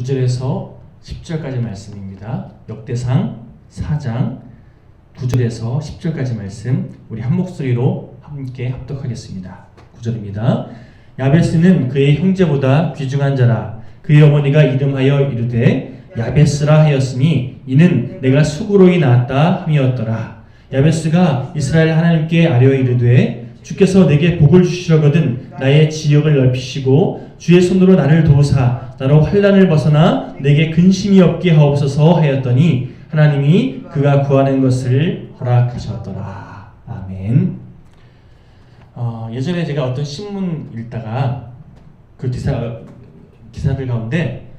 9절에서 10절까지 말씀입니다. 역대상 4장 9절에서 10절까지 말씀 우리 한 목소리로 함께 합독하겠습니다. 9절입니다. 야베스는 그의 형제보다 귀중한 자라. 그의 어머니가 이름하여 이르되 야베스라 하였으니 이는 내가 수고로이 낳았다 함이었더라. 야베스가 이스라엘 하나님께 아뢰어 이르되 주께서 내게 복을 주시려거든 나의 지역을 넓히시고 주의 손으로 나를 도우사 나로 환난을 벗어나 내게 근심이 없게 하옵소서 하였더니 하나님이 그가 구하는 것을 허락하셨더라. 아멘. 예전에 제가 어떤 신문 읽다가 그 기사들 가운데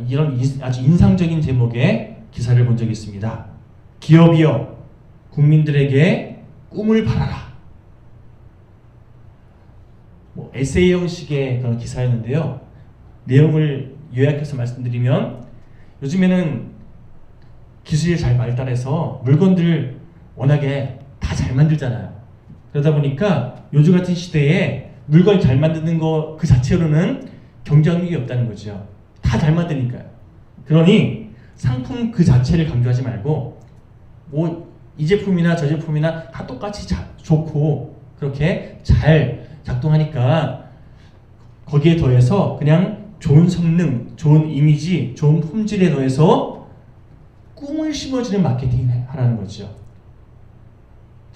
이런 아주 인상적인 제목의 기사를 본 적이 있습니다. 기업이여 국민들에게 꿈을 바라라. 에세이 형식의 그런 기사였는데요. 내용을 요약해서 말씀드리면 요즘에는 기술이 잘 발달해서 물건들을 워낙에 다 잘 만들잖아요. 그러다 보니까 요즘 같은 시대에 물건을 잘 만드는 거 그 자체로는 경쟁력이 없다는 거죠. 다 잘 만드니까요. 그러니 상품 그 자체를 강조하지 말고 이 제품이나 저 제품이나 다 똑같이 좋고 그렇게 잘 작동하니까 거기에 더해서 그냥 좋은 성능, 좋은 이미지, 좋은 품질에 더해서 꿈을 심어주는 마케팅을 하라는 거죠.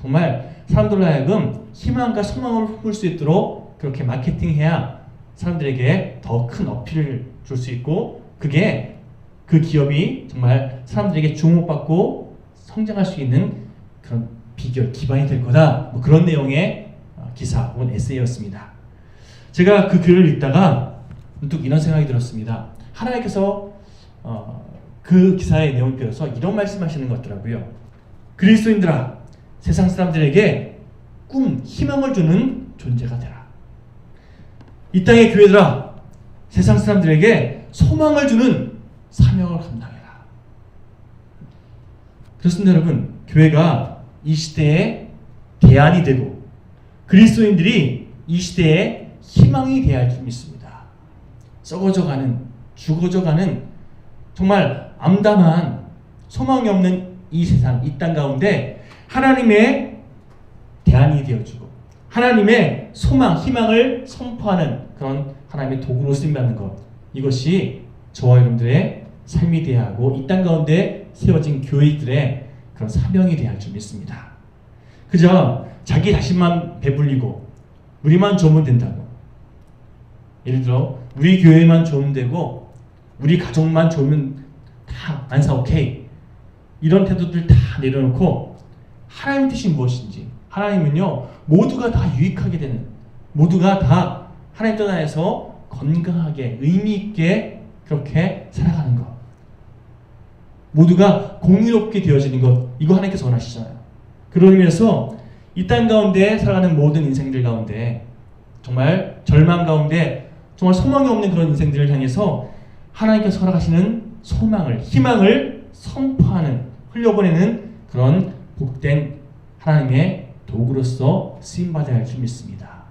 정말 사람들로 하여금 희망과 소망을 품을 수 있도록 그렇게 마케팅해야 사람들에게 더 큰 어필을 줄 수 있고 그게 그 기업이 정말 사람들에게 주목받고 성장할 수 있는 그런 비결, 기반이 될 거다. 그런 내용의 기사 혹은 에세이였습니다. 제가 그 글을 읽다가 문득 이런 생각이 들었습니다. 하나님께서 그 기사의 내용을 빌어서 이런 말씀하시는 것 같더라고요. 그리스도인들아, 세상 사람들에게 꿈, 희망을 주는 존재가 되라. 이 땅의 교회들아, 세상 사람들에게 소망을 주는 사명을 감당해라. 그렇습니다, 여러분. 교회가 이 시대의 대안이 되고 그리스도인들이 이 시대의 희망이 되어야 할 줄 믿습니다. 썩어져가는, 죽어져가는 정말 암담한 소망이 없는 이 세상, 이 땅 가운데 하나님의 대안이 되어주고 하나님의 소망, 희망을 선포하는 그런 하나님의 도구로 쓰임받는 것, 이것이 저와 여러분들의 삶이 되어야 하고 이 땅 가운데 세워진 교회들의 그런 사명이 되어야 할 줄 믿습니다. 그저 자기 자신만 배불리고 우리만 좋으면 된다고, 예를 들어 우리 교회만 좋으면 되고 우리 가족만 좋으면 다 안사 오케이, 이런 태도들 다 내려놓고 하나님 뜻이 무엇인지, 하나님은요 모두가 다 유익하게 되는, 모두가 다 하나님 뜻 안에서 건강하게 의미 있게 그렇게 살아가는 것, 모두가 공유롭게 되어지는 것, 이거 하나님께서 원하시잖아요. 그런 의미에서 이 땅 가운데 살아가는 모든 인생들 가운데 정말 절망 가운데 정말 소망이 없는 그런 인생들을 향해서 하나님께서 허락하시는 소망을, 희망을 선포하는, 흘려보내는 그런 복된 하나님의 도구로서 쓰임받아야 할 줄 믿습니다.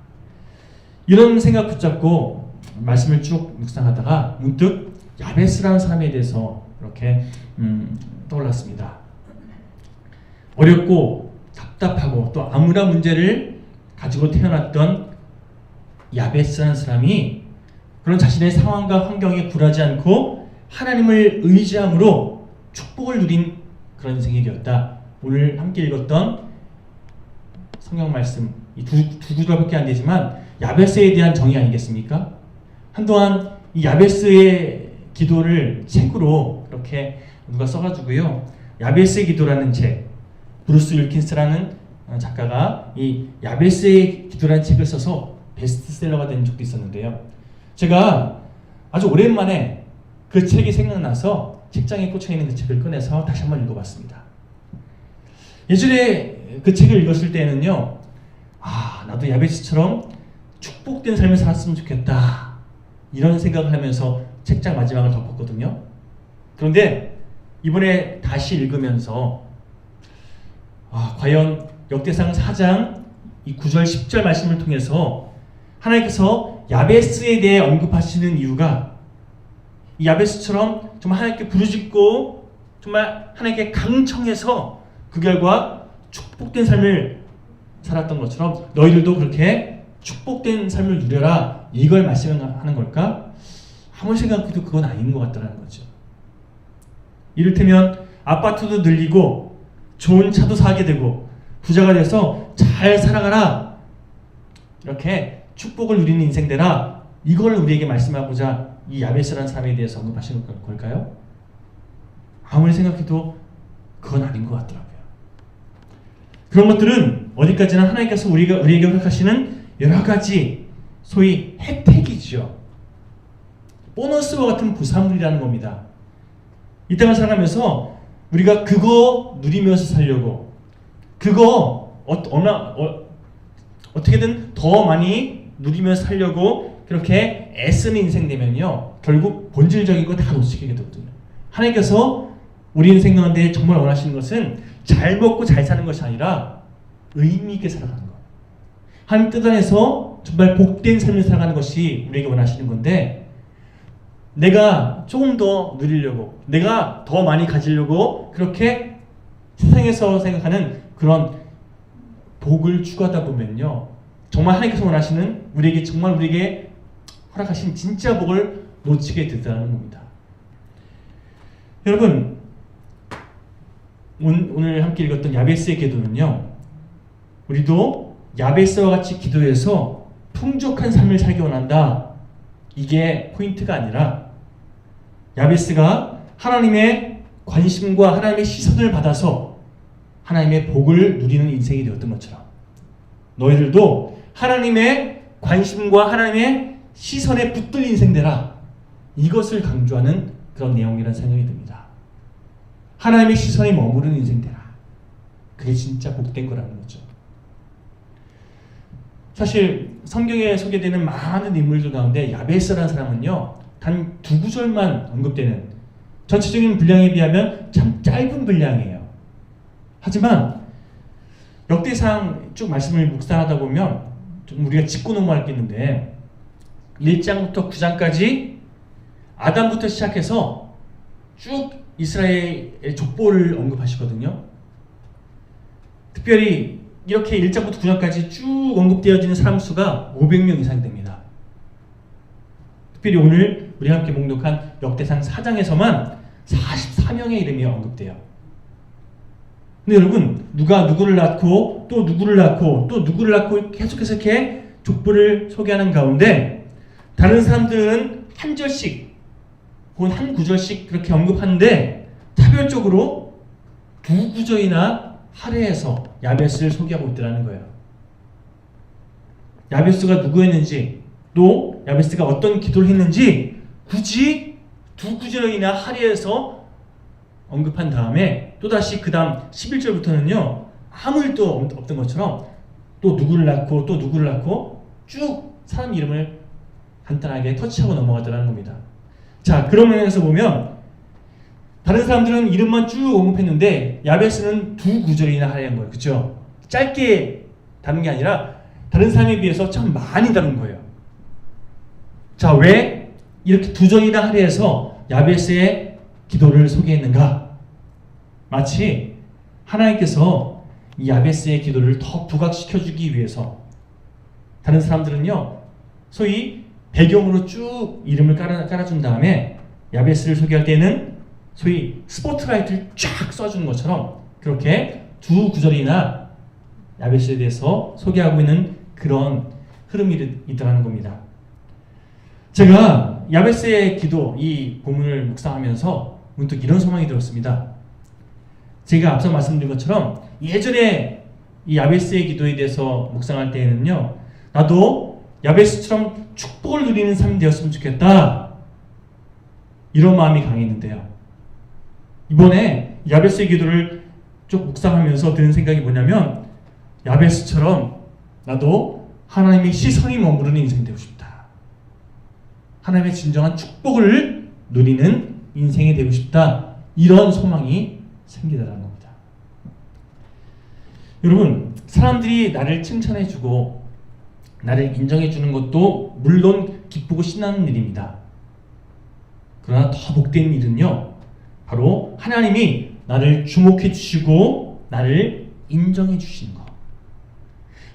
이런 생각 붙잡고 말씀을 쭉 묵상하다가 문득 야베스라는 사람에 대해서 이렇게 떠올랐습니다. 어렵고 답답하고 또 암울한 문제를 가지고 태어났던 야베스라는 사람이 그런 자신의 상황과 환경에 굴하지 않고 하나님을 의지함으로 축복을 누린 그런 인생이 되었다. 오늘 함께 읽었던 성경 말씀 이 두 구절밖에 안 되지만 야베스에 대한 정의 아니겠습니까? 한동안 이 야베스의 기도를 책으로 이렇게 누가 써가지고요, 야베스의 기도라는 책, 브루스 윌킨스라는 작가가 이 야베스의 기도라는 책을 써서 베스트셀러가 된 적도 있었는데요. 제가 아주 오랜만에 그 책이 생각나서 책장에 꽂혀있는 그 책을 꺼내서 다시 한번 읽어봤습니다. 예전에 그 책을 읽었을 때는요, 나도 야베스처럼 축복된 삶을 살았으면 좋겠다, 이런 생각을 하면서 책장 마지막을 덮었거든요. 그런데 이번에 다시 읽으면서 과연 역대상 4장 이 9절 10절 말씀을 통해서 하나님께서 야베스에 대해 언급하시는 이유가 이 야베스처럼 정말 하나님께 부르짖고 정말 하나님께 강청해서 그 결과 축복된 삶을 살았던 것처럼 너희들도 그렇게 축복된 삶을 누려라, 이걸 말씀하는 걸까? 아무리 생각해도 그건 아닌 것 같다는 거죠. 이를테면 아파트도 늘리고 좋은 차도 사게 되고 부자가 돼서 잘 살아가라, 이렇게 축복을 누리는 인생 되라, 이걸 우리에게 말씀하고자 이 야베스라는 사람에 대해서 언급하시는 걸까요? 아무리 생각해도 그건 아닌 것 같더라고요. 그런 것들은 어디까지나 하나님께서 우리에게 허락하시는 여러 가지 소위 혜택이죠. 보너스와 같은 부산물이라는 겁니다. 이 땅을 살아가면서 우리가 그거 누리면서 살려고, 그거 어떻게든 더 많이 누리면서 살려고 그렇게 애쓰는 인생 되면요, 결국 본질적인 거 다 놓치게 되거든요. 하나님께서 우리 인생 가운데 정말 원하시는 것은 잘 먹고 잘 사는 것이 아니라 의미 있게 살아가는 것, 하나님 뜻 안에서 정말 복된 삶을 살아가는 것이 우리에게 원하시는 건데, 내가 조금 더 누리려고, 내가 더 많이 가지려고 그렇게 세상에서 생각하는 그런 복을 추구하다 보면요, 정말 하나님께서 원하시는 우리에게 허락하신 진짜 복을 놓치게 된다는 겁니다. 여러분, 오늘 함께 읽었던 야베스의 기도는요, 우리도 야베스와 같이 기도해서 풍족한 삶을 살기 원한다, 이게 포인트가 아니라 야베스가 하나님의 관심과 하나님의 시선을 받아서 하나님의 복을 누리는 인생이 되었던 것처럼 너희들도 하나님의 관심과 하나님의 시선에 붙들 인생 되라, 이것을 강조하는 그런 내용이라는 생각이 듭니다. 하나님의 시선이 머무르는 인생 되라, 그게 진짜 복된 거라는 거죠. 사실 성경에 소개되는 많은 인물들 가운데 야베스라는 사람은요, 단 2구절만 언급되는, 전체적인 분량에 비하면 참 짧은 분량이에요. 하지만 역대상 쭉 말씀을 묵상하다 보면 좀 우리가 짚고 넘어갈 게 있는데, 1장부터 9장까지 아담부터 시작해서 쭉 이스라엘의 족보를 언급하시거든요. 특별히 이렇게 1장부터 9장까지 쭉 언급되어지는 사람 수가 500명 이상 됩니다. 특별히 오늘 우리 함께 목록한 역대상 4장에서만 44명의 이름이 언급돼요. 근데 여러분, 누가 누구를 낳고 또 누구를 낳고 또 누구를 낳고 계속해서 이렇게 족보를 소개하는 가운데 다른 사람들은 한 절씩 혹은 한 구절씩 그렇게 언급하는데 차별적으로 2구절이나 할애해서 야베스를 소개하고 있더라는 거예요. 야베스가 누구였는지, 또 야베스가 어떤 기도를 했는지 굳이 2구절이나 할애해서 언급한 다음에 또다시 그 다음 11절부터는요 아무 일도 없던 것처럼 또 누구를 낳고 또 누구를 낳고 쭉 사람 이름을 간단하게 터치하고 넘어가더라는 겁니다. 자, 그런 면에서 보면 다른 사람들은 이름만 쭉 언급했는데 야베스는 2구절이나 할애한 거예요. 그렇죠? 짧게 다룬 게 아니라 다른 사람에 비해서 참 많이 다룬 거예요. 자, 왜 이렇게 2절이나 할애해서 야베스의 기도를 소개했는가? 마치 하나님께서 이 야베스의 기도를 더 부각시켜주기 위해서, 다른 사람들은요 소위 배경으로 쭉 이름을 깔아준 다음에 야베스를 소개할 때는 소위 스포트라이트를 쫙 쏴주는 것처럼 그렇게 2구절이나 야베스에 대해서 소개하고 있는 그런 흐름이 있다는 겁니다. 제가 야베스의 기도, 이 본문을 묵상하면서 문득 이런 소망이 들었습니다. 제가 앞서 말씀드린 것처럼 예전에 이 야베스의 기도에 대해서 묵상할 때에는요, 나도 야베스처럼 축복을 누리는 삶이 되었으면 좋겠다, 이런 마음이 강했는데요, 이번에 야베스의 기도를 쭉 묵상하면서 드는 생각이 뭐냐면, 야베스처럼 나도 하나님의 시선이 머무르는 인생이 되고 싶다, 하나님의 진정한 축복을 누리는 인생이 되고 싶다, 이런 소망이 생기더라는 겁니다. 여러분, 사람들이 나를 칭찬해주고 나를 인정해주는 것도 물론 기쁘고 신나는 일입니다. 그러나 더 복된 일은요, 바로 하나님이 나를 주목해 주시고 나를 인정해 주시는 것.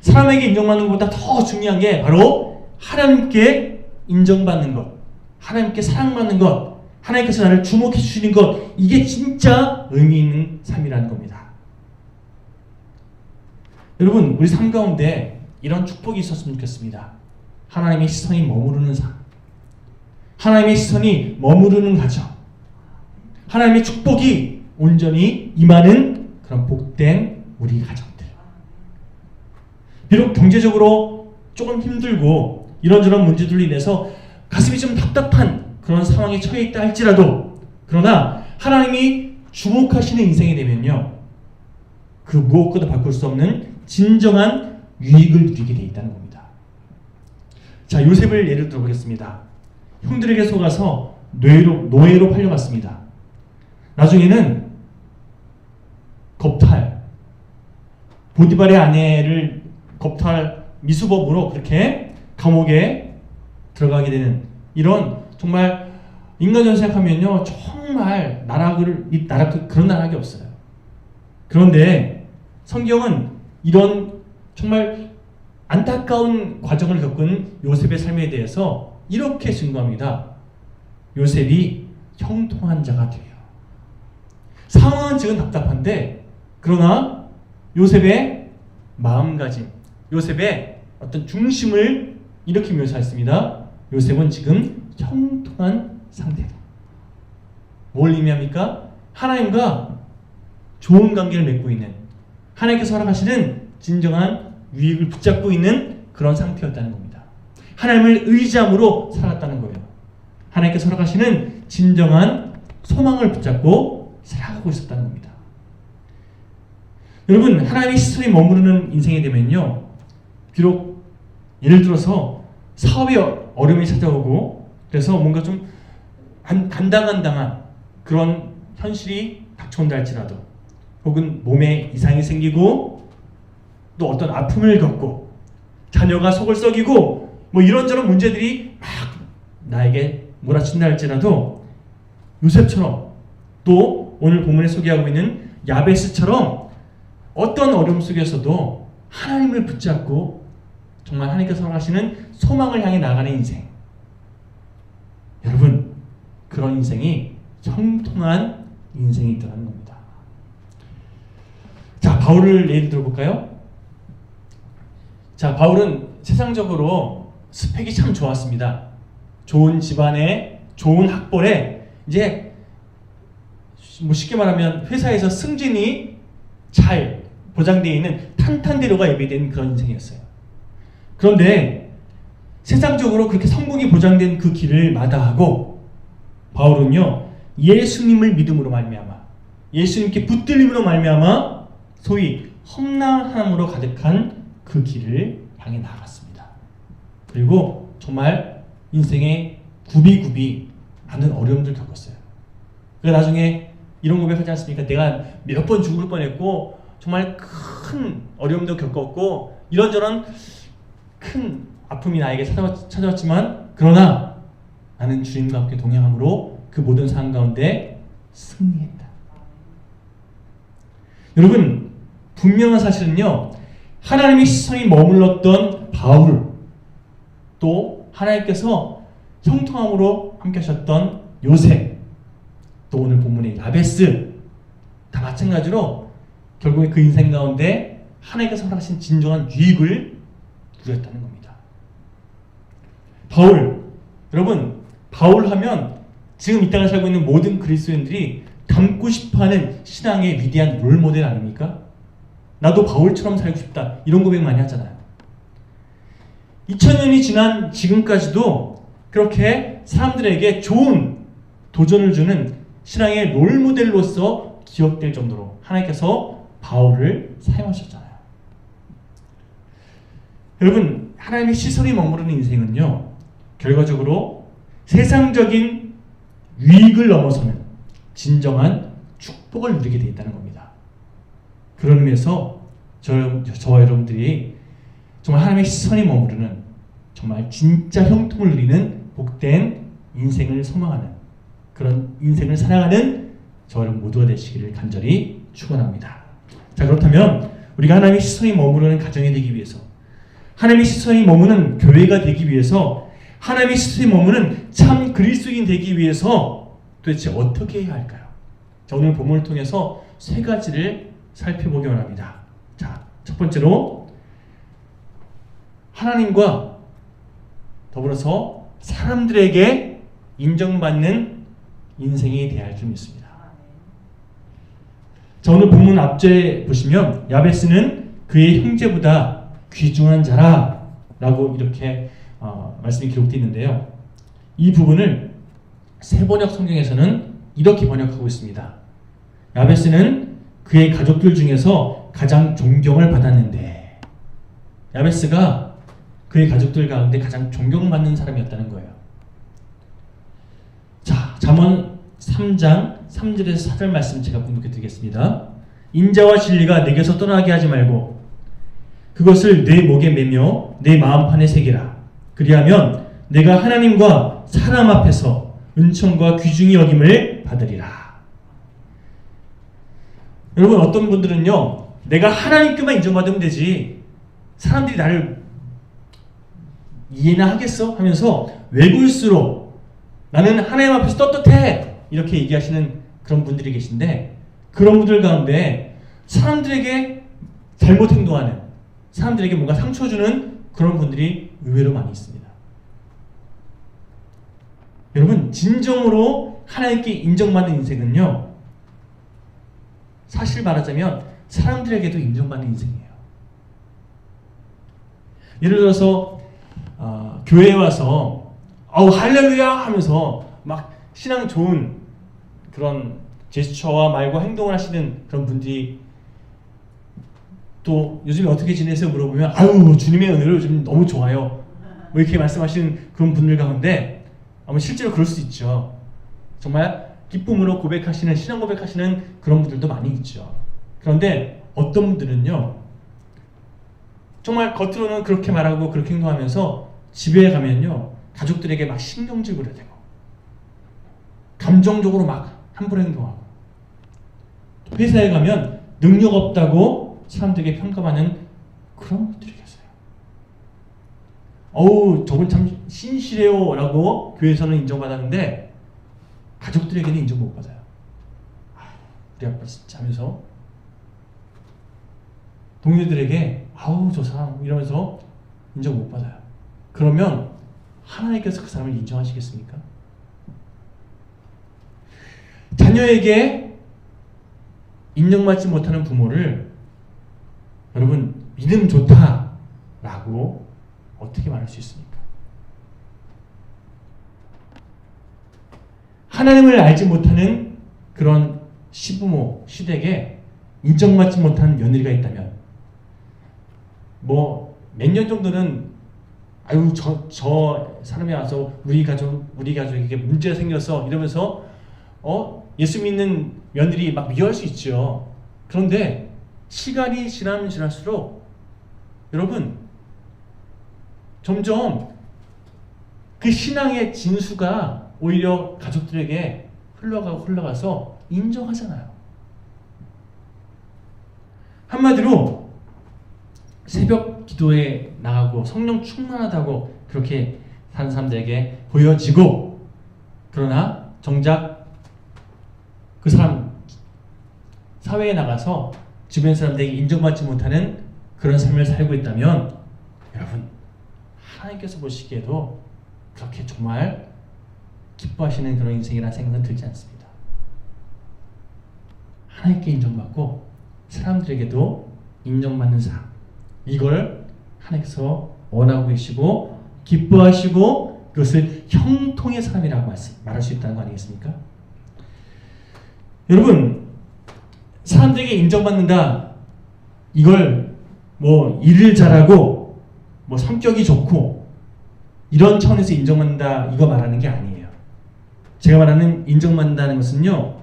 사람에게 인정받는 것보다 더 중요한 게 바로 하나님께 인정받는 것, 하나님께 사랑받는 것, 하나님께서 나를 주목해 주시는 것, 이게 진짜 의미 있는 삶이라는 겁니다. 여러분, 우리 삶 가운데 이런 축복이 있었으면 좋겠습니다. 하나님의 시선이 머무르는 삶, 하나님의 시선이 머무르는 가정, 하나님의 축복이 온전히 임하는 그런 복된 우리 가정들. 비록 경제적으로 조금 힘들고 이런저런 문제들로 인해서 가슴이 좀 답답한 그런 상황에 처해 있다 할지라도, 그러나 하나님이 주목하시는 인생이 되면요, 그 무엇과도 바꿀 수 없는 진정한 유익을 누리게 되어 있다는 겁니다. 자, 요셉을 예를 들어보겠습니다. 형들에게 속아서 노예로 팔려갔습니다. 나중에는 겁탈, 보디발의 아내를 겁탈 미수범으로 그렇게 감옥에 들어가게 되는, 이런 정말 인간적으로 생각하면요, 정말 그런 나락이 없어요. 그런데 성경은 이런 정말 안타까운 과정을 겪은 요셉의 삶에 대해서 이렇게 증거합니다. 요셉이 형통한 자가 돼요. 상황은 지금 답답한데, 그러나 요셉의 마음가짐, 요셉의 어떤 중심을 이렇게 묘사했습니다. 요셉은 지금 형통한 상태다. 뭘 의미합니까? 하나님과 좋은 관계를 맺고 있는, 하나님께서 허락하시는 진정한 유익을 붙잡고 있는 그런 상태였다는 겁니다. 하나님을 의지함으로 살았다는 거예요. 하나님께서 허락하시는 진정한 소망을 붙잡고 살아가고 있었다는 겁니다. 여러분, 하나님의 시선이 머무르는 인생이 되면요, 비록 예를 들어서 사업에 어려움이 찾아오고, 그래서 뭔가 좀 간당한 그런 현실이 닥쳐온다 할지라도, 혹은 몸에 이상이 생기고 또 어떤 아픔을 겪고 자녀가 속을 썩이고 뭐 이런저런 문제들이 막 나에게 몰아친다 할지라도, 요셉처럼 또 오늘 본문에 소개하고 있는 야베스처럼 어떤 어려움 속에서도 하나님을 붙잡고 정말 하나님께서 허락하시는 소망을 향해 나가는 인생, 여러분, 그런 인생이 형통한 인생이 있다는 겁니다. 자, 바울을 예를 들어볼까요? 자, 바울은 세상적으로 스펙이 참 좋았습니다. 좋은 집안에, 좋은 학벌에, 이제 뭐 쉽게 말하면 회사에서 승진이 잘 보장되어 있는 탄탄대로가 예비된 그런 인생이었어요. 그런데 세상적으로 그렇게 성공이 보장된 그 길을 마다하고, 바울은요, 예수님을 믿음으로 말미암아, 예수님께 붙들림으로 말미암아 소위 험난함으로 가득한 그 길을 향해 나아갔습니다. 그리고 정말 인생의 굽이굽이 많은 어려움들 겪었어요. 그러니까 나중에 이런 고백하지 않습니까? 내가 몇 번 죽을 뻔했고 정말 큰 어려움도 겪었고 이런저런 큰 아픔이 나에게 찾아왔지만, 그러나 나는 주님과 함께 동행함으로 그 모든 상황 가운데 승리했다. 여러분, 분명한 사실은요, 하나님의 시선이 머물렀던 바울, 또 하나님께서 형통함으로 함께 하셨던 요셉, 또 오늘 본문의 야베스, 다 마찬가지로 결국에 그 인생 가운데 하나님께서 허락하신 진정한 유익을 누렸다는 겁니다. 바울, 여러분, 바울 하면 지금 이 땅에 살고 있는 모든 그리스도인들이 닮고 싶어하는 신앙의 위대한 롤모델 아닙니까? 나도 바울처럼 살고 싶다, 이런 고백 많이 하잖아요. 2000년이 지난 지금까지도 그렇게 사람들에게 좋은 도전을 주는 신앙의 롤모델로서 기억될 정도로 하나님께서 바울을 사용하셨잖아요. 여러분, 하나님의 시선이 머무르는 인생은요, 결과적으로 세상적인 유익을 넘어서는 진정한 축복을 누리게 되어 있다는 겁니다. 그런 의미에서 저와 여러분들이 정말 하나님의 시선이 머무르는 정말 진짜 형통을 누리는 복된 인생을 소망하는, 그런 인생을 살아가는 저와 모두가 되시기를 간절히 축원합니다. 자, 그렇다면 우리가 하나님의 시선이 머무르는 가정이 되기 위해서, 하나님의 시선이 머무는 교회가 되기 위해서, 하나님의 시선이 머무는 참 그리스도인 되기 위해서 도대체 어떻게 해야 할까요? 자, 오늘 본문을 통해서 세 가지를 살펴보기 원합니다. 자, 첫 번째로 하나님과 더불어서 사람들에게 인정받는 인생이 되어야 할 줄 믿습니다. 자, 오늘 본문 앞쪽에 보시면 야베스는 그의 형제보다 귀중한 자라 라고 이렇게 말씀이 기록되어 있는데요. 이 부분을 세번역 성경에서는 이렇게 번역하고 있습니다. 야베스는 그의 가족들 중에서 가장 존경을 받았는데, 야베스가 그의 가족들 가운데 가장 존경받는 사람이었다는 거예요. 자, 잠언 3장 3절에서 4절 말씀 제가 공독해 드리겠습니다. 인자와 진리가 내게서 떠나게 하지 말고 그것을 내 목에 매며 내 마음판에 새기라. 그리하면 내가 하나님과 사람 앞에서 은총과 귀중히 여김을 받으리라. 여러분, 어떤 분들은요, 내가 하나님께만 인정받으면 되지 사람들이 나를 이해나 하겠어? 하면서 외골수로 나는 하나님 앞에서 떳떳해 이렇게 얘기하시는 그런 분들이 계신데, 그런 분들 가운데 사람들에게 잘못 행동하는, 사람들에게 뭔가 상처 주는 그런 분들이 의외로 많이 있습니다. 여러분, 진정으로 하나님께 인정받는 인생은요, 사실 말하자면 사람들에게도 인정받는 인생이에요. 예를 들어서 교회에 와서 할렐루야 하면서 막 신앙 좋은 그런 제스처와 말과 행동을 하시는 그런 분들이, 또 요즘에 어떻게 지내세요 물어보면 주님의 은혜로 요즘 너무 좋아요 뭐 이렇게 말씀하시는 그런 분들 가운데 아마 실제로 그럴 수 있죠. 정말 기쁨으로 고백하시는, 신앙 고백하시는 그런 분들도 많이 있죠. 그런데 어떤 분들은요, 정말 겉으로는 그렇게 말하고 그렇게 행동하면서 집에 가면요, 가족들에게 막 신경질 부려대고 감정적으로 막 함부로 행동하고, 회사에 가면 능력 없다고 사람들에게 평가받는 그런 분들이 계세요. 저분 참 신실해요 라고 교회에서는 인정받았는데 가족들에게는 인정 못 받아요. 우리 아빠 진짜 하면서 동료들에게 저 사람 이러면서 인정 못 받아요. 그러면 하나님께서 그 사람을 인정하시겠습니까? 자녀에게 인정받지 못하는 부모를 여러분 믿음 좋다라고 어떻게 말할 수 있습니까? 하나님을 알지 못하는 그런 시부모, 시댁에 인정받지 못한 며느리가 있다면 뭐 몇 년 정도는 저 사람이 와서 우리 가족에게 문제가 생겨서 이러면서 예수 믿는 며느리 막 미워할 수 있죠. 그런데 시간이 지나면 지날수록 여러분 점점 그 신앙의 진수가 오히려 가족들에게 흘러가서 인정하잖아요. 한마디로 새벽 기도에 나가고 성령 충만하다고 그렇게 사는 사람들에게 보여지고, 그러나 정작 그 사람 사회에 나가서 주변 사람들에게 인정받지 못하는 그런 삶을 살고 있다면 여러분 하나님께서 보시기에도 그렇게 정말 기뻐하시는 그런 인생이라는 생각은 들지 않습니다. 하나님께 인정받고 사람들에게도 인정받는 삶, 이걸 하나님께서 원하고 계시고 기뻐하시고 그것을 형통의 삶이라고 말할 수 있다는 거 아니겠습니까? 여러분, 사람들에게 인정받는다, 이걸 뭐 일을 잘하고 뭐 성격이 좋고 이런 차원에서 인정받는다 이거 말하는 게 아니에요. 제가 말하는 인정받는다는 것은요,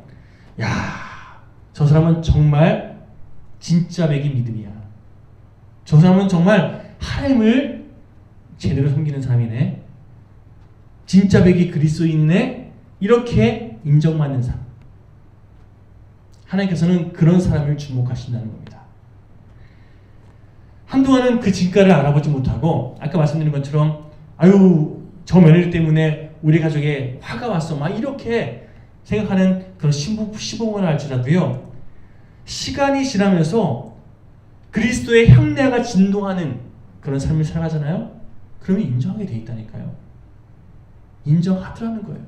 저 사람은 정말 진짜 백이 믿음이야, 저 사람은 정말 하나님을 제대로 섬기는 사람이네, 진짜 백이 그리스도인이네, 이렇게 인정받는 삶. 하나님께서는 그런 사람을 주목하신다는 겁니다. 한동안은 그 진가를 알아보지 못하고 아까 말씀드린 것처럼 아유 저 며느리 때문에 우리 가족에 화가 왔어 막 이렇게 생각하는 그런 시봉을 할지라도요, 시간이 지나면서 그리스도의 향내가 진동하는 그런 삶을 살아가잖아요. 그러면 인정하게 돼 있다니까요. 인정하더라는 거예요.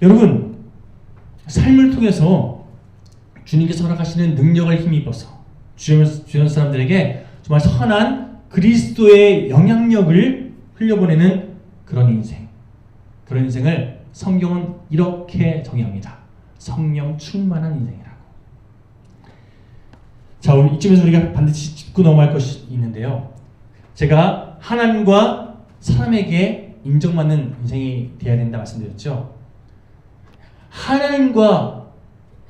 여러분, 삶을 통해서 주님께서 허락하시는 능력을 힘입어서 주변 사람들에게 정말 선한 그리스도의 영향력을 흘려보내는 그런 인생, 그런 인생을 성경은 이렇게 정의합니다. 성령 충만한 인생이라고. 자, 오늘 이쯤에서 우리가 반드시 짚고 넘어갈 것이 있는데요. 제가 하나님과 사람에게 인정받는 인생이 되어야 된다 말씀드렸죠. 하나님과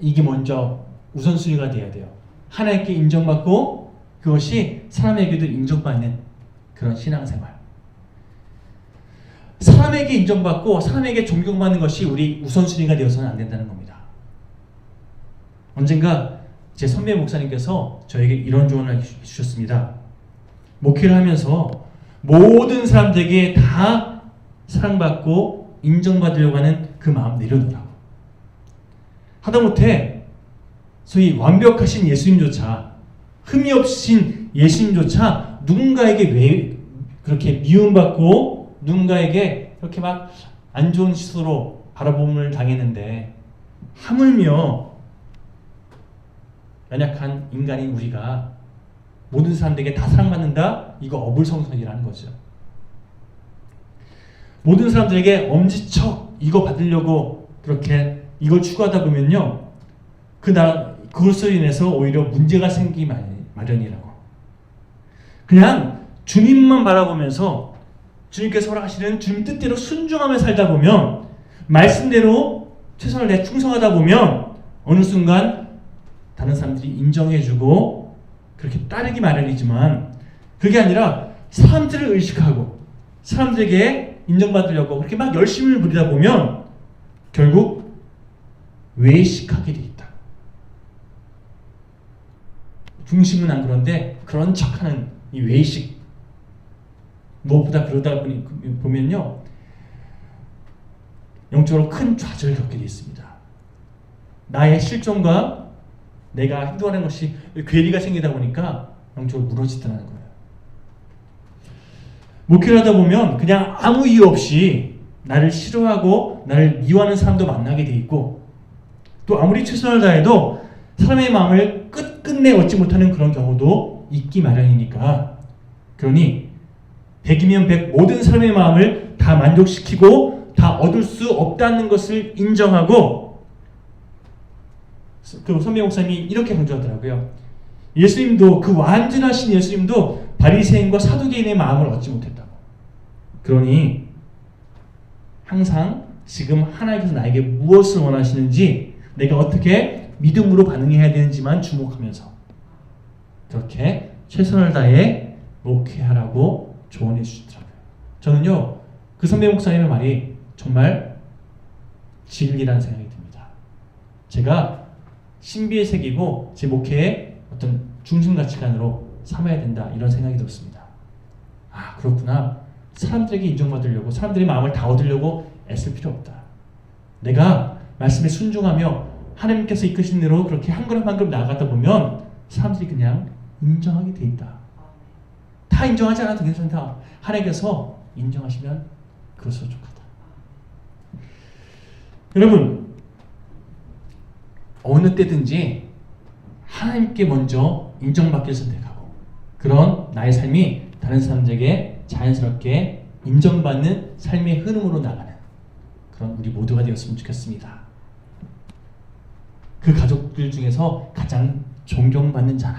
이게 먼저 우선순위가 되어야 돼요. 하나님께 인정받고 그것이 사람에게도 인정받는 그런 신앙생활. 사람에게 인정받고 사람에게 존경받는 것이 우리 우선순위가 되어서는 안 된다는 겁니다. 언젠가 제 선배 목사님께서 저에게 이런 조언을 해주셨습니다. 목회를 하면서 모든 사람들에게 다 사랑받고 인정받으려고 하는 그 마음 내려놓으라고. 하다못해 소위 완벽하신 예수님조차, 흠이 없으신 예수님조차 누군가에게 왜 그렇게 미움받고 누군가에게 그렇게 막 안 좋은 시선으로 바라봄을 당했는데, 하물며 연약한 인간인 우리가 모든 사람들에게 다 사랑받는다? 이거 어불성설이라는 거죠. 모든 사람들에게 엄지척 이거 받으려고 그렇게 이걸 추구하다 보면요, 그것으로 인해서 오히려 문제가 생기기 마련이라고. 그냥 주님만 바라보면서 주님께서 허락하시는 주님 뜻대로 순종하며 살다 보면, 말씀대로 최선을 내 충성하다 보면 어느 순간 다른 사람들이 인정해주고 그렇게 따르기 마련이지만, 그게 아니라 사람들을 의식하고 사람들에게 인정받으려고 그렇게 막 열심히 부리다 보면 결국 외식하게 돼 있다. 중심은 안 그런데 그런 척하는 이 외식, 무엇보다 그러다 보면요, 영적으로 큰 좌절을 겪게 되어 있습니다. 나의 실존과 내가 행동하는 것이 괴리가 생기다 보니까 영적으로 무너지더라는 거예요. 목회를 하다 보면 그냥 아무 이유 없이 나를 싫어하고 나를 미워하는 사람도 만나게 돼 있고, 또 아무리 최선을 다해도 사람의 마음을 끝끝내 얻지 못하는 그런 경우도 있기 마련이니까, 그러니 100이면 100 모든 사람의 마음을 다 만족시키고 다 얻을 수 없다는 것을 인정하고, 그 선배 목사님이 이렇게 강조하더라고요. 예수님도, 그 완전하신 예수님도 바리새인과 사두개인의 마음을 얻지 못했다고. 그러니 항상 지금 하나님께서 나에게 무엇을 원하시는지, 내가 어떻게 믿음으로 반응해야 되는지만 주목하면서 그렇게 최선을 다해 목회하라고 조언해 주시더라고요. 저는요, 그 선배 목사님의 말이 정말 진리라는 생각이 듭니다. 제가 신비에 새기고 제 목회의 어떤 중심 가치관으로 삼아야 된다, 이런 생각이 들었습니다. 아, 그렇구나. 사람들에게 인정받으려고, 사람들의 마음을 다 얻으려고 애쓸 필요 없다. 내가 말씀에 순종하며 하나님께서 이끄신 대로 그렇게 한 걸음 한 걸음 나아가다 보면 사람들이 그냥 인정하게 돼 있다. 다 인정하지 않아도 괜찮다. 하나님께서 인정하시면 그것으로 족하다. 여러분, 어느 때든지 하나님께 먼저 인정받기를 선택하고, 그런 나의 삶이 다른 사람들에게 자연스럽게 인정받는 삶의 흐름으로 나가는 그런 우리 모두가 되었으면 좋겠습니다. 그 가족들 중에서 가장 존경받는 자라.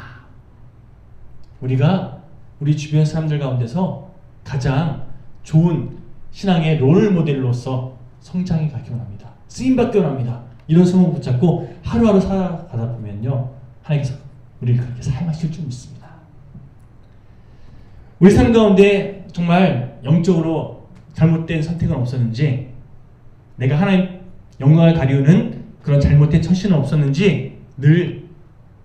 우리가 우리 주변 사람들 가운데서 가장 좋은 신앙의 롤 모델로서 성장해 가기 원합니다. 쓰임받기 원합니다. 이런 소망을 붙잡고 하루하루 살아가다 보면요, 하나님께서 우리를 그렇게 사용하실 줄 믿습니다. 우리 삶 가운데 정말 영적으로 잘못된 선택은 없었는지, 내가 하나님 영광을 가리우는 그런 잘못된 처신은 없었는지 늘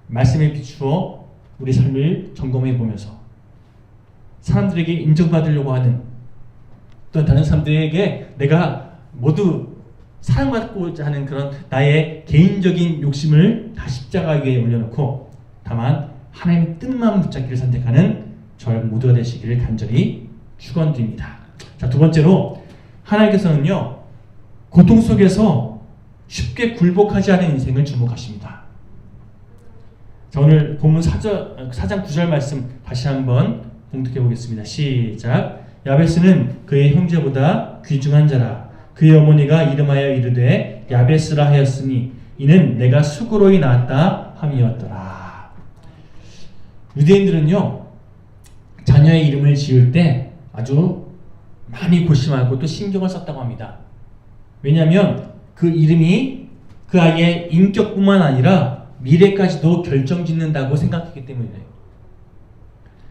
말씀에 비추어 우리 삶을 점검해 보면서 사람들에게 인정받으려고 하는, 또 다른 사람들에게 내가 모두 사랑받고자 하는 그런 나의 개인적인 욕심을 다 십자가 위에 올려놓고 다만 하나님의 뜻만 붙잡기를 선택하는 저희 모두가 되시기를 간절히 축원드립니다. 자, 두 번째로 하나님께서는요, 고통 속에서 쉽게 굴복하지 않은 인생을 주목하십니다. 자, 오늘 본문 4장 9절 말씀 다시 한번 봉독해 보겠습니다. 시작. 야베스는 그의 형제보다 귀중한 자라. 그의 어머니가 이름하여 이르되 야베스라 하였으니 이는 내가 수고로이 낳았다 함이었더라. 유대인들은요, 자녀의 이름을 지을 때 아주 많이 고심하고 또 신경을 썼다고 합니다. 왜냐하면 그 이름이 그 아이의 인격뿐만 아니라 미래까지도 결정짓는다고 생각했기 때문이에요.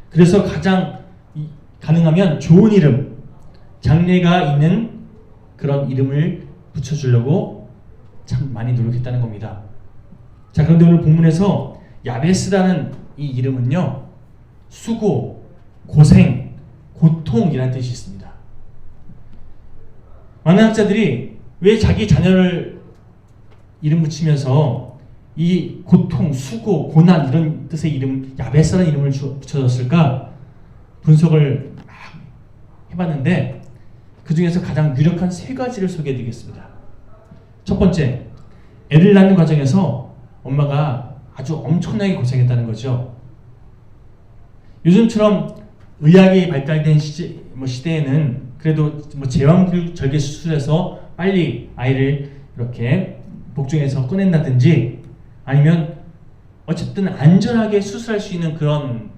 그래서 가장 가능하면 좋은 이름, 장래가 있는 그런 이름을 붙여주려고 참 많이 노력했다는 겁니다. 자, 그런데 오늘 본문에서 야베스라는 이 이름은요, 수고, 고생, 고통이라는 뜻이 있습니다. 많은 학자들이 왜 자기 자녀를 이름 붙이면서 이 고통, 수고, 고난 이런 뜻의 이름, 야베스라는 이름을 붙여줬을까 분석을 막 해봤는데 그 중에서 가장 유력한 세 가지를 소개해드리겠습니다. 첫 번째, 애를 낳는 과정에서 엄마가 아주 엄청나게 고생했다는 거죠. 요즘처럼 의학이 발달된 시대에는 그래도 제왕절개 수술해서 빨리 아이를 이렇게 복중에서 꺼낸다든지 아니면 어쨌든 안전하게 수술할 수 있는 그런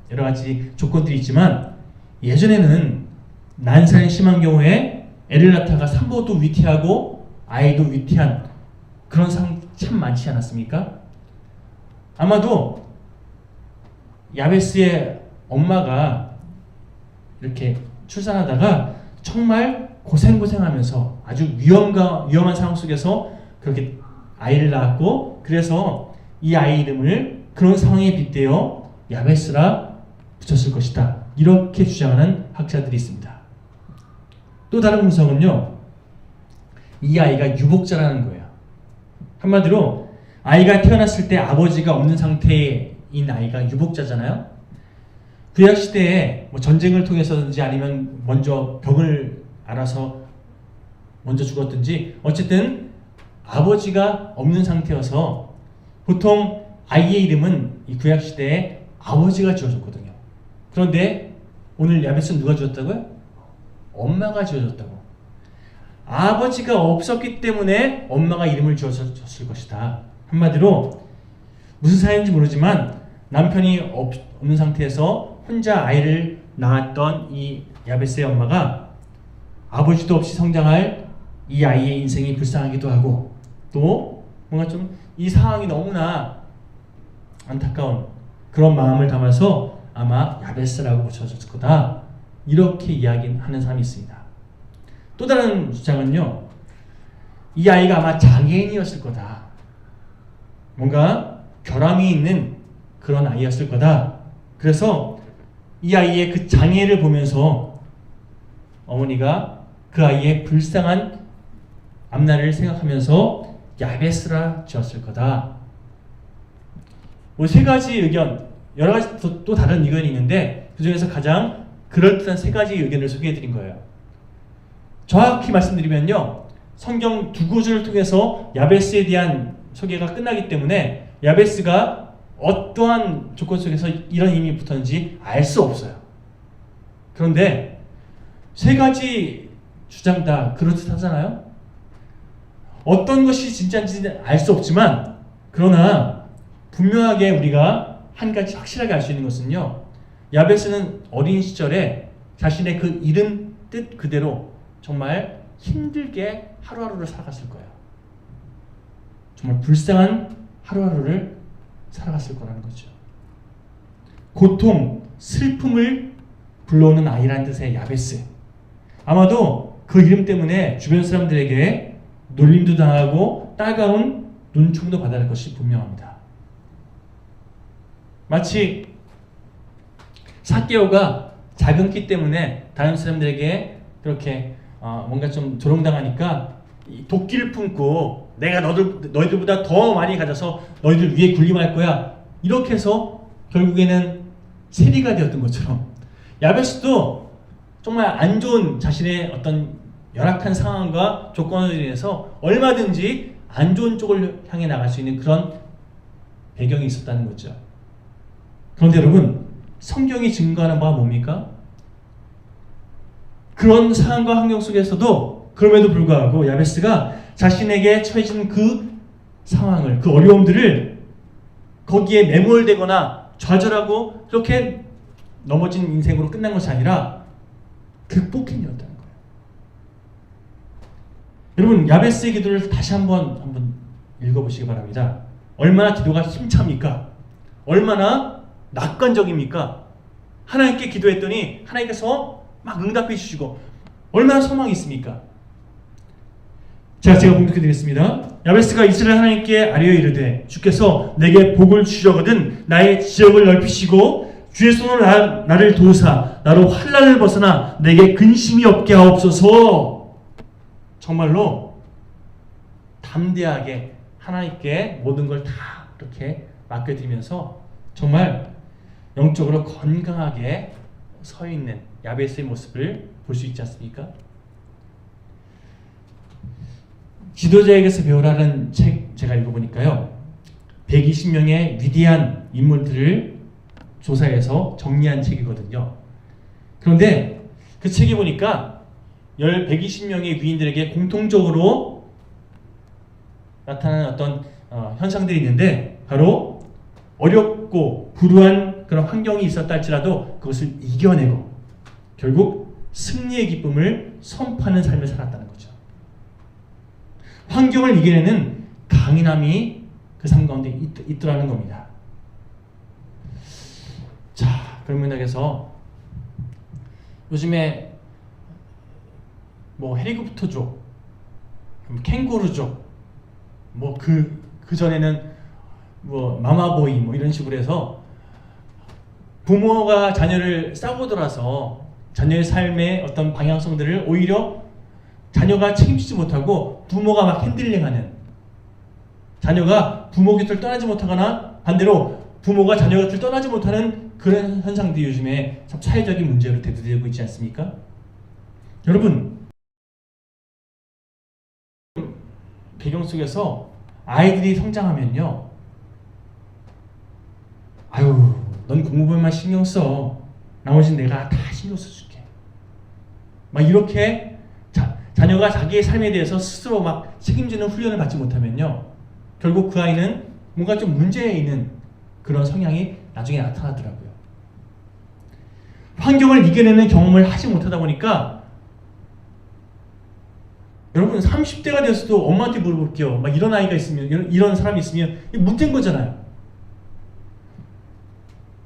여러 가지 조건들이 있지만, 예전에는 난산이 심한 경우에 애를 낳다가 산모도 위태하고 아이도 위태한 그런 상황 참 많지 않았습니까? 아마도 야베스의 엄마가 이렇게 출산하다가 정말 고생하면서 아주 위험한 상황 속에서 그렇게 아이를 낳았고, 그래서 이 아이 이름을 그런 상황에 빗대어 야베스라 붙였을 것이다, 이렇게 주장하는 학자들이 있습니다. 또 다른 분석은요, 이 아이가 유복자라는 거예요. 한마디로 아이가 태어났을 때 아버지가 없는 상태인 아이가 유복자잖아요. 구약 시대에 전쟁을 통해서든지 아니면 먼저 병을 알아서 먼저 죽었든지 어쨌든 아버지가 없는 상태여서 보통 아이의 이름은 이 구약 시대에 아버지가 지어줬거든요. 그런데 오늘 야베스는 누가 지었다고요? 엄마가 지어줬다고. 아버지가 없었기 때문에 엄마가 이름을 지어줬을 것이다. 한마디로 무슨 사연인지 모르지만 남편이 없는 상태에서 혼자 아이를 낳았던 이 야베스의 엄마가 아버지도 없이 성장할 이 아이의 인생이 불쌍하기도 하고, 또 뭔가 좀 이 상황이 너무나 안타까운 그런 마음을 담아서 아마 야베스라고 붙여졌을 거다, 이렇게 이야기하는 사람이 있습니다. 또 다른 주장은요, 이 아이가 아마 장애인이었을 거다, 뭔가 결함이 있는 그런 아이였을 거다. 그래서 이 아이의 그 장애를 보면서 어머니가 그 아이의 불쌍한 앞날을 생각하면서 야베스라 지었을 거다. 세 가지 의견, 여러 가지 또 다른 의견이 있는데 그 중에서 가장 그럴듯한 세 가지 의견을 소개해드린 거예요. 정확히 말씀드리면요, 성경 두 구절을 통해서 야베스에 대한 소개가 끝나기 때문에 야베스가 어떠한 조건 속에서 이런 이름이 붙었는지 알 수 없어요. 그런데 세 가지 주장 다 그럴듯하잖아요. 어떤 것이 진짜인지는 알 수 없지만, 그러나 분명하게 우리가 한 가지 확실하게 알 수 있는 것은요, 야베스는 어린 시절에 자신의 그 이름 뜻 그대로 정말 힘들게 하루하루를 살아갔을 거예요. 정말 불쌍한 하루하루를 살아갔을 거라는 거죠. 고통, 슬픔을 불러오는 아이라는 뜻의 야베스. 아마도 그 이름 때문에 주변 사람들에게 놀림도 당하고 따가운 눈총도 받아야 할 것이 분명합니다. 마치 삭개오가 작은 키 때문에 다른 사람들에게 그렇게 뭔가 좀 조롱당하니까 도끼를 품고 내가 너희들보다 더 많이 가져서 너희들 위에 군림할 거야, 이렇게 해서 결국에는 세리가 되었던 것처럼 야베스도 정말 안 좋은 자신의 어떤 열악한 상황과 조건으로 인해서 얼마든지 안 좋은 쪽을 향해 나갈 수 있는 그런 배경이 있었다는 거죠. 그런데 여러분, 성경이 증거하는 바가 뭡니까? 그런 상황과 환경 속에서도 그럼에도 불구하고 야베스가 자신에게 처해진 그 상황을, 그 어려움들을 거기에 매몰되거나 좌절하고 그렇게 넘어진 인생으로 끝난 것이 아니라 극복해내었다는 거예요. 여러분, 야베스의 기도를 다시 한번 읽어보시기 바랍니다. 얼마나 기도가 힘찹니까? 얼마나 낙관적입니까? 하나님께 기도했더니 하나님께서 막 응답해 주시고 얼마나 소망이 있습니까? 제가 봉독해 드리겠습니다. 야베스가 이스라엘 하나님께 아뢰어 이르되 주께서 내게 복을 주시려거든 나의 지역을 넓히시고 주의 손으로 나를 도우사 나로 환난을 벗어나 내게 근심이 없게 하옵소서. 정말로 담대하게 하나님께 모든 걸 다 이렇게 맡겨드리면서 정말 영적으로 건강하게 서 있는 야베스의 모습을 볼 수 있지 않습니까? 지도자에게서 배우라는 책 제가 읽어보니까요, 120명의 위대한 인물들을 조사해서 정리한 책이거든요. 그런데 그 책에 보니까 120명의 위인들에게 공통적으로 나타나는 어떤 현상들이 있는데, 바로 어렵고 불우한 그런 환경이 있었다 할지라도 그것을 이겨내고 결국 승리의 기쁨을 선포하는 삶을 살았다는 거죠. 환경을 이겨내는 강인함이 그 삶 가운데 있더라는 겁니다. 자, 그런 맥락에서 요즘에 뭐 헬리콥터족, 캥거루족, 뭐 그 전에는 뭐 마마보이 뭐 이런 식으로 해서 부모가 자녀를 싸고 돌아서 자녀의 삶의 어떤 방향성들을 오히려 자녀가 책임지지 못하고 부모가 막 핸들링하는, 자녀가 부모 곁을 떠나지 못하거나 반대로 부모가 자녀 곁을 떠나지 못하는 그런 현상들이 요즘에 참 사회적인 문제로 대두되고 있지 않습니까? 여러분, 배경 속에서 아이들이 성장하면요, 아유, 넌 공부만 신경 써, 나머지는 내가 다 신경 써줄게, 막 이렇게 자녀가 자기의 삶에 대해서 스스로 막 책임지는 훈련을 받지 못하면요, 결국 그 아이는 뭔가 좀 문제 있는 그런 성향이 나중에 나타나더라고요. 환경을 이겨내는 경험을 하지 못하다 보니까, 여러분 30대가 되었어도 엄마한테 물어볼게요, 막 이런 아이가 있으면, 이런 사람이 있으면 못된 거잖아요.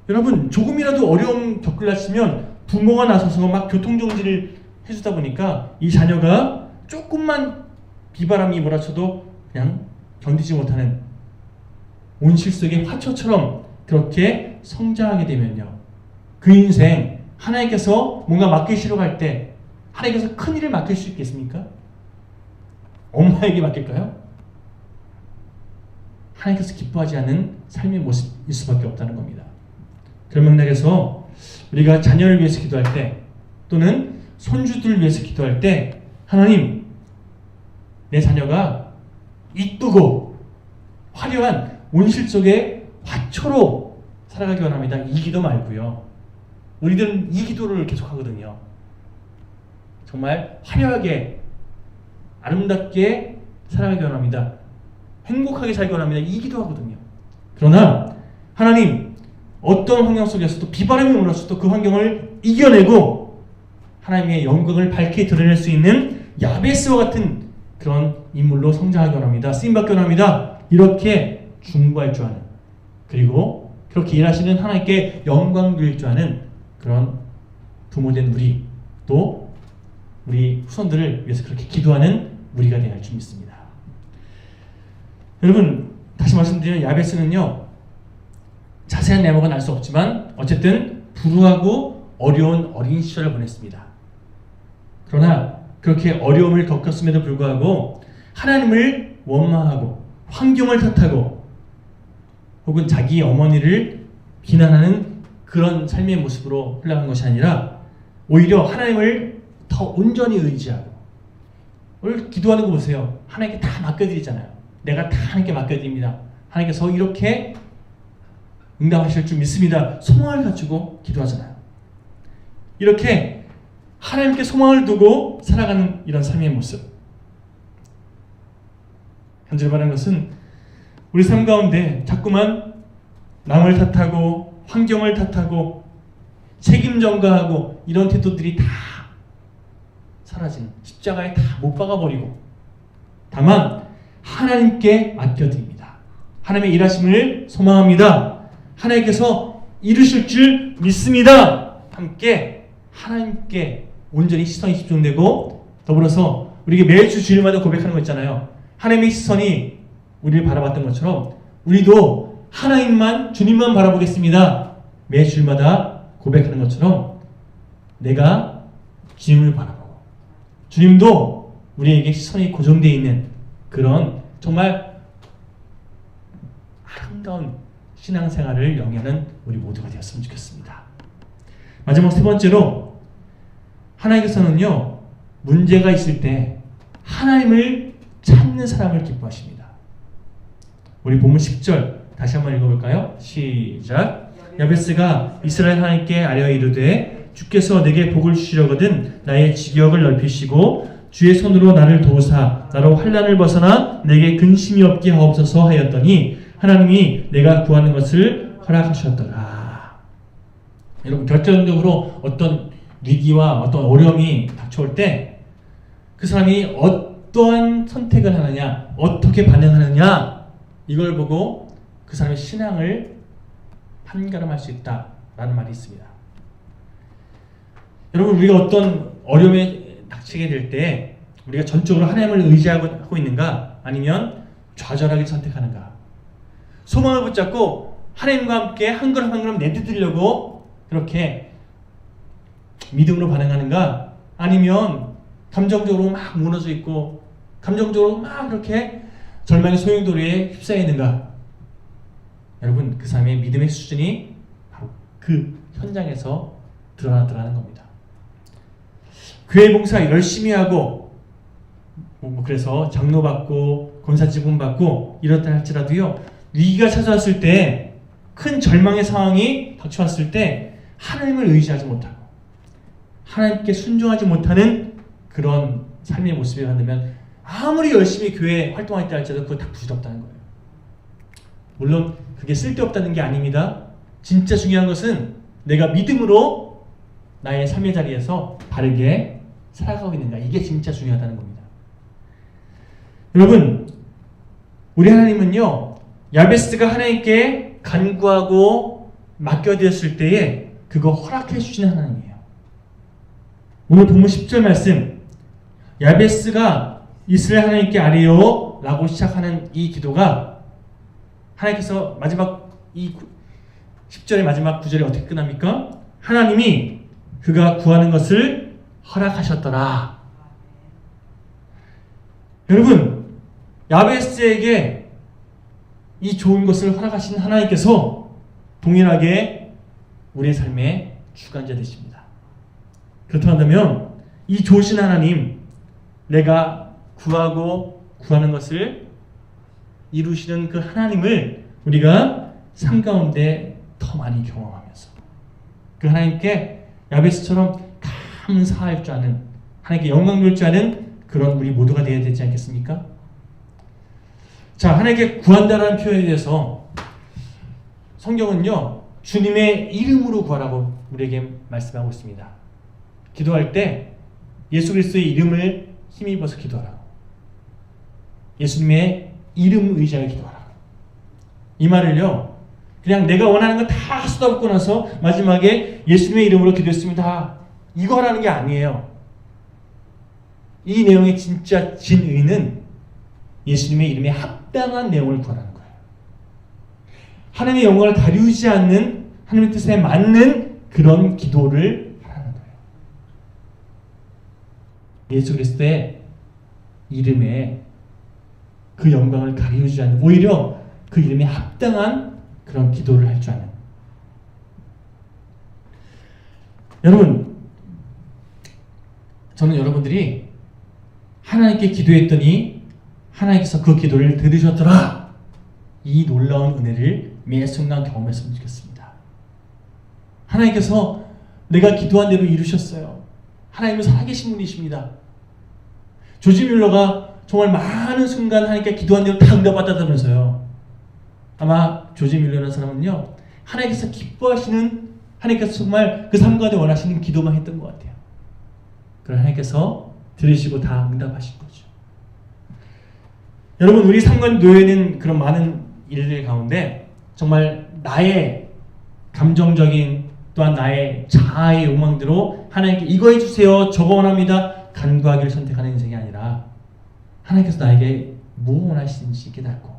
여러분, 조금이라도 어려움 겪으려면 부모가 나서서 막 교통정지를 해주다 보니까 이 자녀가 조금만 비바람이 몰아쳐도 그냥 견디지 못하는 온실 속의 화초처럼 그렇게 성장하게 되면요, 그 인생 하나님께서 뭔가 맡기시려고 할 때 하나님께서 큰 일을 맡길 수 있겠습니까? 엄마에게 맡길까요? 하나님께서 기뻐하지 않는 삶의 모습일 수밖에 없다는 겁니다. 그런 맥락에서 우리가 자녀를 위해서 기도할 때 또는 손주들을 위해서 기도할 때, 하나님, 내 자녀가 이쁘고 화려한 온실 속의 화초로 살아가기 원합니다. 이 기도 말고요, 우리들은 이 기도를 계속 하거든요. 정말 화려하게 아름답게 살아가기 원합니다. 행복하게 살기 원합니다. 이 기도하거든요. 그러나 하나님, 어떤 환경 속에서도 비바람이 몰아쳐도 그 환경을 이겨내고 하나님의 영광을 밝게 드러낼 수 있는 야베스와 같은 그런 인물로 성장하기 원합니다. 쓰임받기 원합니다. 이렇게 중보할 줄 아는, 그리고 그렇게 일하시는 하나님께 영광 드릴 줄 아는 그런 부모된 우리, 또 우리 후손들을 위해서 그렇게 기도하는 우리가 되어야 할 줄 믿습니다. 여러분, 다시 말씀드리면 야베스는요, 자세한 내용은 알 수 없지만 어쨌든 불우하고 어려운 어린 시절을 보냈습니다. 그러나 그렇게 어려움을 겪었음에도 불구하고 하나님을 원망하고 환경을 탓하고 혹은 자기 어머니를 비난하는 그런 삶의 모습으로 흘러간 것이 아니라 오히려 하나님을 더 온전히 의지하고, 오늘 기도하는 거 보세요. 하나님께 다 맡겨드리잖아요. 내가 다 하나님께 맡겨드립니다. 하나님께서 이렇게 응답하실 줄 믿습니다. 소망을 가지고 기도하잖아요. 이렇게 하나님께 소망을 두고 살아가는 이런 삶의 모습, 간절히 바라는 것은 우리 삶 가운데 자꾸만 남을 탓하고 환경을 탓하고 책임 전가하고 이런 태도들이 다 사라지는, 십자가에 다 못 박아버리고 다만 하나님께 맡겨드립니다. 하나님의 일하심을 소망합니다. 하나님께서 이루실 줄 믿습니다. 함께 하나님께 온전히 시선이 집중되고, 더불어서 우리에게 매주 주일마다 고백하는 거 있잖아요. 하나님의 시선이 우리를 바라봤던 것처럼 우리도 하나님만, 주님만 바라보겠습니다. 매 주일마다 고백하는 것처럼 내가 주님을 바라보고 주님도 우리에게 시선이 고정되어 있는 그런 정말 아름다운 신앙생활을 영위하는 우리 모두가 되었으면 좋겠습니다. 마지막 세 번째로, 하나님께서는요, 문제가 있을 때 하나님을 찾는 사람을 기뻐하십니다. 우리 본문 10절 다시 한번 읽어볼까요? 시작. 야베스가 이스라엘 하나님께 아뢰어 이르되 주께서 내게 복을 주시려거든 나의 지경을 넓히시고 주의 손으로 나를 도우사 나로 환난을 벗어나 내게 근심이 없게 하옵소서 하였더니 하나님이 내가 구하는 것을 허락하셨더라. 여러분, 결정적으로 어떤 위기와 어떤 어려움이 닥쳐올 때 그 사람이 어떠한 선택을 하느냐, 어떻게 반응하느냐, 이걸 보고 그 사람의 신앙을 판가름할 수 있다라는 말이 있습니다. 여러분, 우리가 어떤 어려움에 닥치게 될 때 우리가 전적으로 하나님을 의지하고 있는가, 아니면 좌절하게 선택하는가, 소망을 붙잡고 하나님과 함께 한 걸음 한 걸음 내딛으려고 그렇게 믿음으로 반응하는가, 아니면 감정적으로 막 무너져 있고 감정적으로 막 그렇게 절망의 소용돌이에 휩싸여 있는가. 여러분, 그 사람의 믿음의 수준이 바로 그 현장에서 드러나더라는 겁니다. 교회 봉사 열심히 하고 그래서 장로 받고 권사 직분 받고 이렇다 할지라도요, 위기가 찾아왔을 때, 큰 절망의 상황이 닥쳐왔을 때 하나님을 의지하지 못하고 하나님께 순종하지 못하는 그런 삶의 모습이 한다면 아무리 열심히 교회 활동했다 할지라도 그거 다 부질없다는 거예요. 물론 그게 쓸데없다는 게 아닙니다. 진짜 중요한 것은 내가 믿음으로 나의 삶의 자리에서 바르게 살아가고 있는가, 이게 진짜 중요하다는 겁니다. 여러분, 우리 하나님은요, 야베스가 하나님께 간구하고 맡겨드렸을 때에 그거 허락해 주시는 하나님이에요. 오늘 본문 10절 말씀, 야베스가 이스라엘 하나님께 아뢰어 라고 시작하는 이 기도가, 하나님께서 마지막 이 10절의 마지막 구절이 어떻게 끝납니까? 하나님이 그가 구하는 것을 허락하셨더라. 여러분, 야베스에게 이 좋은 것을 허락하신 하나님께서 동일하게 우리의 삶의 주관자 되십니다. 그렇다면 이 좋으신 하나님, 내가 구하고 구하는 것을 이루시는 그 하나님을 우리가 삶 가운데 더 많이 경험하면서 그 하나님께 야베스처럼 감사할 줄 아는, 하나님께 영광 돌 줄 아는 그런 우리 모두가 되어야 되지 않겠습니까? 자, 하나님께 구한다라는 표현에 대해서 성경은요, 주님의 이름으로 구하라고 우리에게 말씀하고 있습니다. 기도할 때 예수 그리스도의 이름을 힘입어서 기도하라고, 예수님의 이름 의지하여 기도하라고. 이 말을요, 그냥 내가 원하는 거 다 쏟아붓고 나서 마지막에 예수님의 이름으로 기도했습니다, 이거 하라는 게 아니에요. 이 내용의 진짜 진의는 예수님의 이름에 합당한 내용을 구하는 거예요. 하나님의 영광을 가리우지 않는 하나님의 뜻에 맞는 그런 기도를 하라는 거예요. 예수 그리스도의 이름에 그 영광을 가리우지 않는, 오히려 그 이름에 합당한 그런 기도를 할 줄 아는. 여러분, 저는 여러분들이 하나님께 기도했더니 하나님께서 그 기도를 들으셨더라, 이 놀라운 은혜를 매 순간 경험했으면 좋겠습니다. 하나님께서 내가 기도한 대로 이루셨어요. 하나님은 살아계신 분이십니다. 조지 뮬러가 정말 많은 순간 하나님께 기도한 대로 다 응답받았다면서요. 아마 조지 뮬러라는 사람은요, 하나님께서 기뻐하시는, 하나님께서 정말 그 삶 가운데 원하시는 기도만 했던 것 같아요. 그럼 하나님께서 들으시고 다 응답하신 거죠. 여러분, 우리 삶 가운데 놓여있는 그런 많은 일들 가운데 정말 나의 감정적인, 또한 나의 자아의 욕망대로 하나님께 이거 해주세요, 저거 원합니다, 간구하기를 선택하는 인생이 아니라 하나님께서 나에게 뭐 원하시는지 깨닫고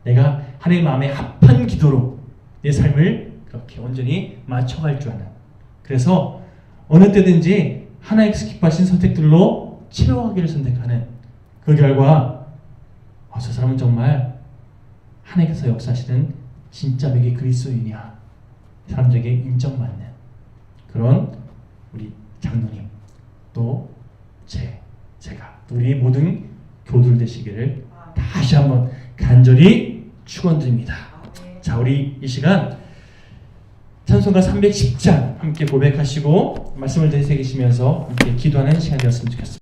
내가 하나님 마음에 합한 기도로 내 삶을 그렇게 온전히 맞춰갈 줄 아는, 그래서 어느 때든지 하나님께서 기뻐하신 선택들로 채워가기를 선택하는, 그 결과 저 사람은 정말 하나님께서 역사하시는 진짜 맥의 그리스도인이야, 사람들에게 인정받는 그런 우리 장로님, 또 제가 우리 모든 교들 되시기를 다시 한번 간절히 축원드립니다. 자, 우리 이 시간 찬송가 310장 함께 고백하시고 말씀을 되새기시면서 함께 기도하는 시간이 되었으면 좋겠습니다.